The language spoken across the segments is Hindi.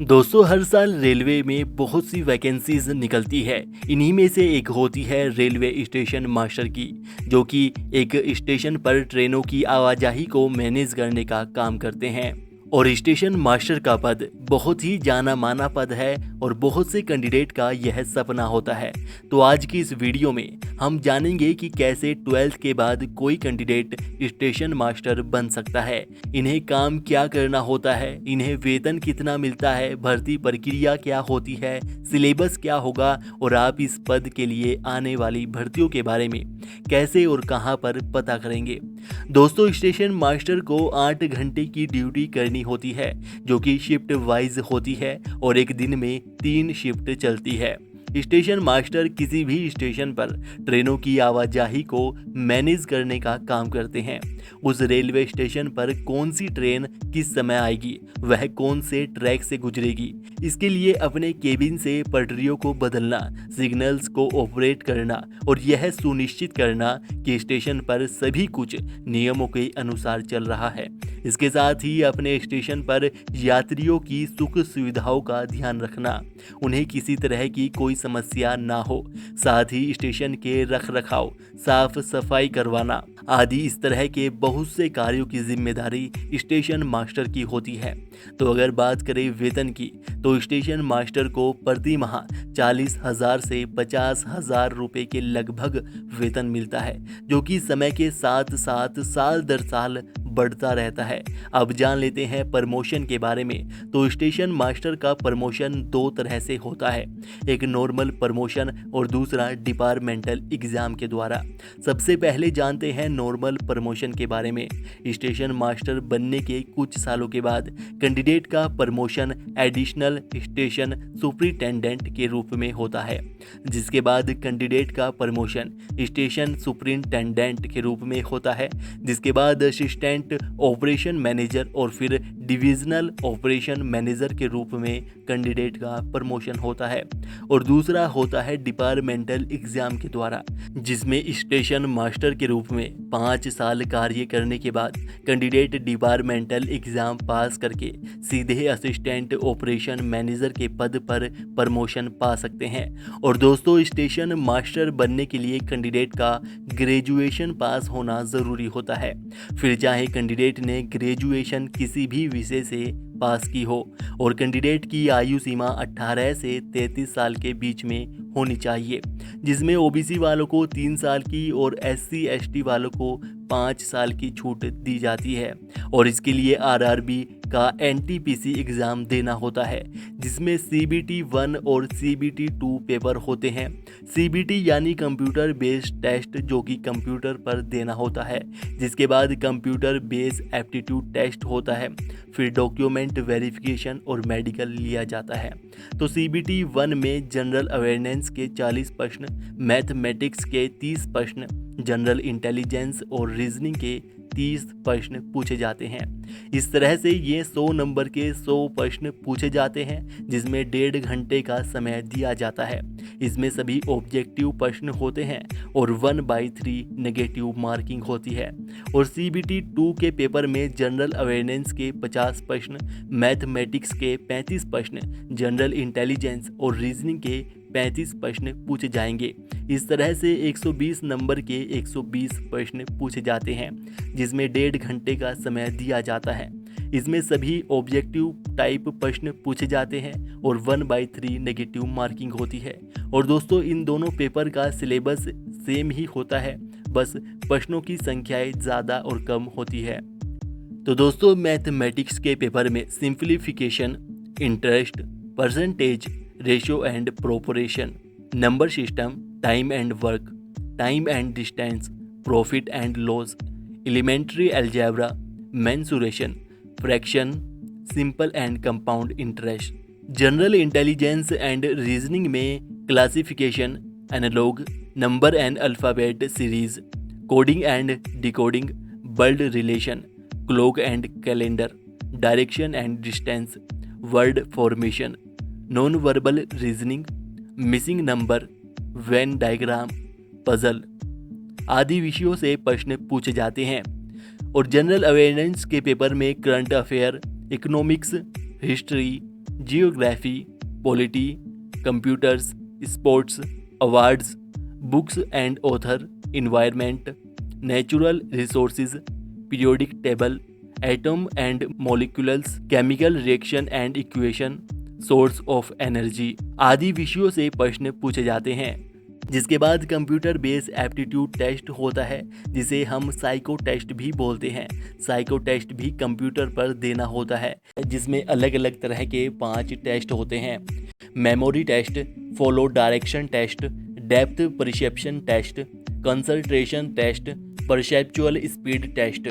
दोस्तों, हर साल रेलवे में बहुत सी वैकेंसीज निकलती है। इन्हीं में से एक होती है रेलवे स्टेशन मास्टर की, जो कि एक स्टेशन पर ट्रेनों की आवाजाही को मैनेज करने का काम करते हैं। और स्टेशन मास्टर का पद बहुत ही जाना माना पद है और बहुत से कैंडिडेट का यह सपना होता है। तो आज की इस वीडियो में हम जानेंगे कि कैसे 12th के बाद कोई कैंडिडेट स्टेशन मास्टर बन सकता है, इन्हें काम क्या करना होता है, इन्हें वेतन कितना मिलता है, भर्ती प्रक्रिया क्या होती है, सिलेबस क्या होगा और आप इस पद के लिए आने वाली भर्तियों के बारे में कैसे और कहां पर पता करेंगे। दोस्तों, स्टेशन मास्टर को 8 घंटे की ड्यूटी करनी होती है, जो कि शिफ्ट वाइज होती है और एक दिन में 3 शिफ्ट चलती है। स्टेशन मास्टर किसी भी स्टेशन पर ट्रेनों की आवाजाही को मैनेज करने का काम करते हैं। उस रेलवे स्टेशन पर कौन सी ट्रेन किस समय आएगी, वह कौन से ट्रैक से गुजरेगी, इसके लिए अपने केबिन से पटरियों को बदलना, सिग्नल्स को ऑपरेट करना और यह सुनिश्चित करना कि स्टेशन पर सभी कुछ नियमों के अनुसार चल रहा है। इसके साथ ही अपने स्टेशन पर यात्रियों की सुख सुविधाओं का ध्यान रखना, उन्हें किसी तरह की कोई समस्या ना हो, साथ ही स्टेशन के रख रखाव, साफ सफाई करवाना आदि इस तरह के बहुत से कार्यों की जिम्मेदारी स्टेशन मास्टर की होती है। तो अगर बात करें वेतन की, तो स्टेशन मास्टर को प्रति माह 40,000 से 50,000 रुपये के लगभग वेतन मिलता है, जो कि समय के साथ साथ साल दर साल बढ़ता रहता है। अब जान लेते हैं प्रमोशन के बारे में। तो स्टेशन मास्टर का प्रमोशन 2 तरह से होता है, एक नॉर्मल प्रमोशन और दूसरा डिपार्टमेंटल एग्जाम के द्वारा। सबसे पहले जानते हैं नॉर्मल प्रमोशन के बारे में। स्टेशन मास्टर बनने के कुछ सालों के बाद कैंडिडेट का प्रमोशन एडिशनल स्टेशन सुपरिटेंडेंट के रूप में होता है, जिसके बाद कैंडिडेट का प्रमोशन स्टेशन सुपरिटेंडेंट के रूप में होता है, जिसके बाद असिस्टेंट ऑपरेशन मैनेजर और फिर डिविजनल ऑपरेशन मैनेजर के रूप में कैंडिडेट का प्रमोशन होता है। और दूसरा होता है डिपार्टमेंटल एग्जाम के द्वारा, जिसमें स्टेशन मास्टर के रूप में 5 साल कार्य करने के बाद कैंडिडेट डिपार्टमेंटल एग्जाम पास करके सीधे असिस्टेंट ऑपरेशन मैनेजर के पद पर प्रमोशन पा सकते हैं। और दोस्तों, स्टेशन मास्टर बनने के लिए कैंडिडेट का ग्रेजुएशन पास होना ज़रूरी होता है, फिर चाहे कैंडिडेट ने ग्रेजुएशन किसी भी विषय से पास की हो। और कैंडिडेट की आयु सीमा 18 से 33 साल के बीच में होनी चाहिए, जिसमें ओबीसी वालों को 3 साल की और SC ST वालों को 5 साल की छूट दी जाती है। और इसके लिए RRB का NTPC एग्ज़ाम देना होता है, जिसमें CBT 1 और CBT 2 पेपर होते हैं। CBT यानी कंप्यूटर बेस्ड टेस्ट, जो कि कंप्यूटर पर देना होता है, जिसके बाद कंप्यूटर बेस्ड एप्टीट्यूड टेस्ट होता है, फिर डॉक्यूमेंट वेरिफिकेशन और मेडिकल लिया जाता है। तो CBT 1 में जनरल अवेयरनेस के 40 प्रश्न, मैथमेटिक्स के 30 प्रश्न, जनरल इंटेलिजेंस और रीजनिंग के 30 प्रश्न पूछे जाते हैं। इस तरह से ये 100 नंबर के 100 प्रश्न पूछे जाते हैं, जिसमें 1.5 घंटे का समय दिया जाता है। इसमें सभी ऑब्जेक्टिव प्रश्न होते हैं और 1/3 नेगेटिव मार्किंग होती है। और CBT 2 के पेपर में जनरल अवेयरनेस के 50 प्रश्न, मैथमेटिक्स के 35 प्रश्न, जनरल इंटेलिजेंस और रीजनिंग के 35 प्रश्न पूछे जाएंगे। इस तरह से 120 नंबर के 120 प्रश्न पूछे जाते हैं, जिसमें 1.5 घंटे का समय दिया जाता है। इसमें सभी ऑब्जेक्टिव टाइप प्रश्न पूछे जाते हैं और 1/3 नेगेटिव मार्किंग होती है। और दोस्तों, इन दोनों पेपर का सिलेबस सेम ही होता है, बस प्रश्नों की संख्याएं ज़्यादा और कम होती है। तो दोस्तों, मैथमेटिक्स के पेपर में simplification, interest, percentage, ratio and proportion, number system, time and work, time and distance, profit and loss, elementary algebra, mensuration, fraction, simple and compound interest, general intelligence and reasoning में classification, analog, number and alphabet series, coding and decoding, word relation, clock and calendar, direction and distance, word formation, non verbal reasoning, missing number, Venn diagram, puzzle आदि विषयों से प्रश्न पूछे जाते हैं। और जनरल अवेयरनेस के पेपर में current affair, economics, history, geography, polity, computers, sports, awards, books and author, environment, natural resources, periodic table, atom and molecules, chemical reaction and equation, source of energy आदि विषयों से प्रश्न पूछे जाते हैं। जिसके बाद कंप्यूटर बेस्ड एप्टीट्यूड टेस्ट होता है, जिसे हम साइको टेस्ट भी बोलते हैं। साइको टेस्ट भी कंप्यूटर पर देना होता है, जिसमें अलग अलग तरह के 5 टेस्ट होते हैं। Memory test, follow direction test, depth perception test, concentration test, perceptual speed test.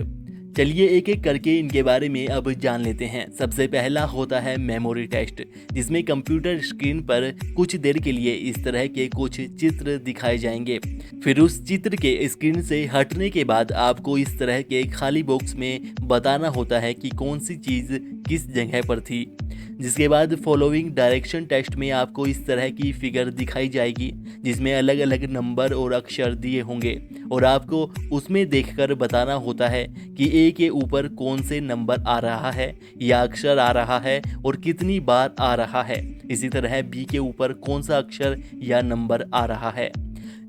चलिए एक एक करके इनके बारे में अब जान लेते हैं। सबसे पहला होता है मेमोरी टेस्ट, जिसमें कंप्यूटर स्क्रीन पर कुछ देर के लिए इस तरह के कुछ चित्र दिखाए जाएंगे। फिर उस चित्र के स्क्रीन से हटने के बाद आपको इस तरह के खाली बॉक्स में बताना होता है कि कौन सी चीज़ किस जगह पर थी। जिसके बाद फॉलोइंग डायरेक्शन टेस्ट में आपको इस तरह की फिगर दिखाई जाएगी, जिसमें अलग अलग नंबर और अक्षर दिए होंगे और आपको उसमें देखकर बताना होता है कि ए के ऊपर कौन से नंबर आ रहा है या अक्षर आ रहा है और कितनी बार आ रहा है। इसी तरह बी के ऊपर कौन सा अक्षर या नंबर आ रहा है।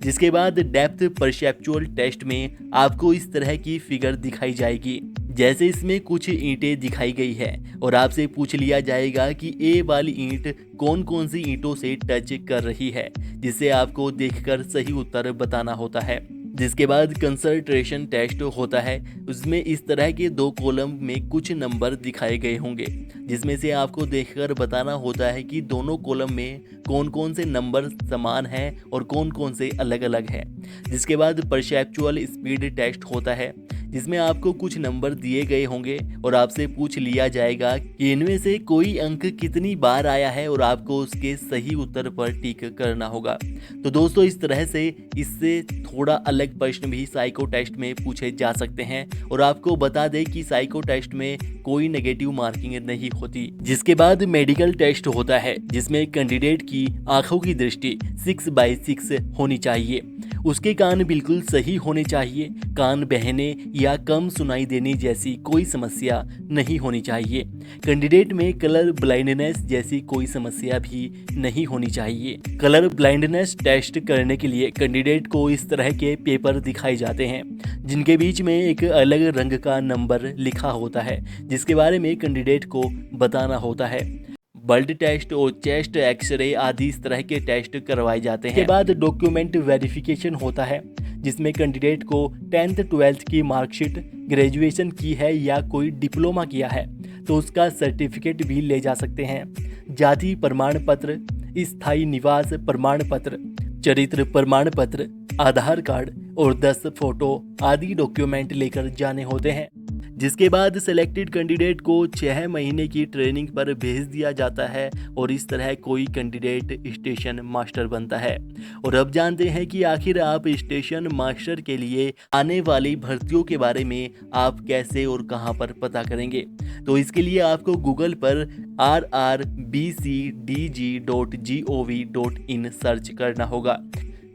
जिसके बाद डेप्थ परसेप्चुअल टेस्ट में आपको इस तरह की फिगर दिखाई जाएगी, जैसे इसमें कुछ ईंटें दिखाई गई है और आपसे पूछ लिया जाएगा कि ए वाली ईंट कौन कौन सी ईंटों से टच कर रही है, जिसे आपको देखकर सही उत्तर बताना होता है। जिसके बाद कंसंट्रेशन टेस्ट होता है, उसमें इस तरह के 2 कॉलम में कुछ नंबर दिखाए गए होंगे, जिसमें से आपको देखकर बताना होता है कि दोनों कॉलम में कौन कौन से नंबर समान हैं और कौन कौन से अलग अलग हैं। जिसके बाद परसेप्चुअल स्पीड टेस्ट होता है, जिसमें आपको कुछ नंबर दिए गए होंगे और आपसे पूछ लिया जाएगा कि इनमें से कोई अंक कितनी बार आया है और आपको उसके सही उत्तर पर टिक करना होगा। तो दोस्तों इस तरह से इससे थोड़ा अलग प्रश्न भी साइको टेस्ट में पूछे जा सकते हैं और आपको बता दें कि साइको टेस्ट में कोई नेगेटिव मार्किंग नहीं होती। जिसके बाद मेडिकल टेस्ट होता है, जिसमें कैंडिडेट की आंखों की दृष्टि 6/6 होनी चाहिए, उसके कान बिल्कुल सही होने चाहिए, कान बहने या कम सुनाई देने जैसी कोई समस्या नहीं होनी चाहिए। कैंडिडेट में कलर ब्लाइंडनेस जैसी कोई समस्या भी नहीं होनी चाहिए। कलर ब्लाइंडनेस टेस्ट करने के लिए कैंडिडेट को इस तरह के पेपर दिखाए जाते हैं, जिनके बीच में एक अलग रंग का नंबर लिखा होता है, जिसके बारे में कैंडिडेट को बताना होता है। ब्लड टेस्ट और चेस्ट एक्सरे आदि इस तरह के टेस्ट करवाए जाते हैं। के बाद डॉक्यूमेंट वेरिफिकेशन होता है, जिसमें कैंडिडेट को 10th 12th की मार्कशीट, ग्रेजुएशन की है या कोई डिप्लोमा किया है तो उसका सर्टिफिकेट भी ले जा सकते हैं। जाति प्रमाण पत्र, स्थायी निवास प्रमाण पत्र, चरित्र प्रमाण पत्र, आधार कार्ड और 10 फोटो आदि डॉक्यूमेंट लेकर जाने होते हैं। जिसके बाद सिलेक्टेड कैंडिडेट को 6 महीने की ट्रेनिंग पर भेज दिया जाता है और इस तरह कोई कैंडिडेट स्टेशन मास्टर बनता है। और अब जानते हैं कि आखिर आप स्टेशन मास्टर के लिए आने वाली भर्तियों के बारे में आप कैसे और कहां पर पता करेंगे। तो इसके लिए आपको गूगल पर rrbcdg.gov.in सर्च करना होगा।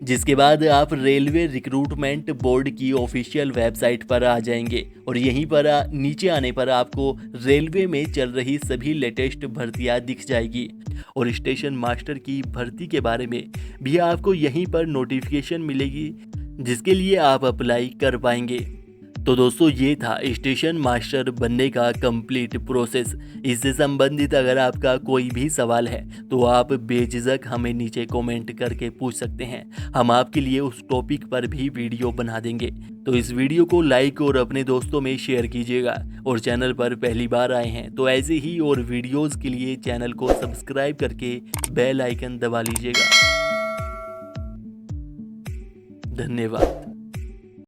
जिसके बाद आप रेलवे रिक्रूटमेंट बोर्ड की ऑफिशियल वेबसाइट पर आ जाएंगे और यहीं पर नीचे आने पर आपको रेलवे में चल रही सभी लेटेस्ट भर्तियां दिख जाएगी और स्टेशन मास्टर की भर्ती के बारे में भी आपको यहीं पर नोटिफिकेशन मिलेगी, जिसके लिए आप अप्लाई कर पाएंगे। तो दोस्तों ये था स्टेशन मास्टर बनने का कंप्लीट प्रोसेस। इससे संबंधित अगर आपका कोई भी सवाल है तो आप बेझिझक हमें नीचे कमेंट करके पूछ सकते हैं, हम आपके लिए उस टॉपिक पर भी वीडियो बना देंगे। तो इस वीडियो को लाइक और अपने दोस्तों में शेयर कीजिएगा और चैनल पर पहली बार आए हैं तो ऐसे ही और वीडियोज़ के लिए चैनल को सब्सक्राइब करके बेल आइकन दबा लीजिएगा। धन्यवाद।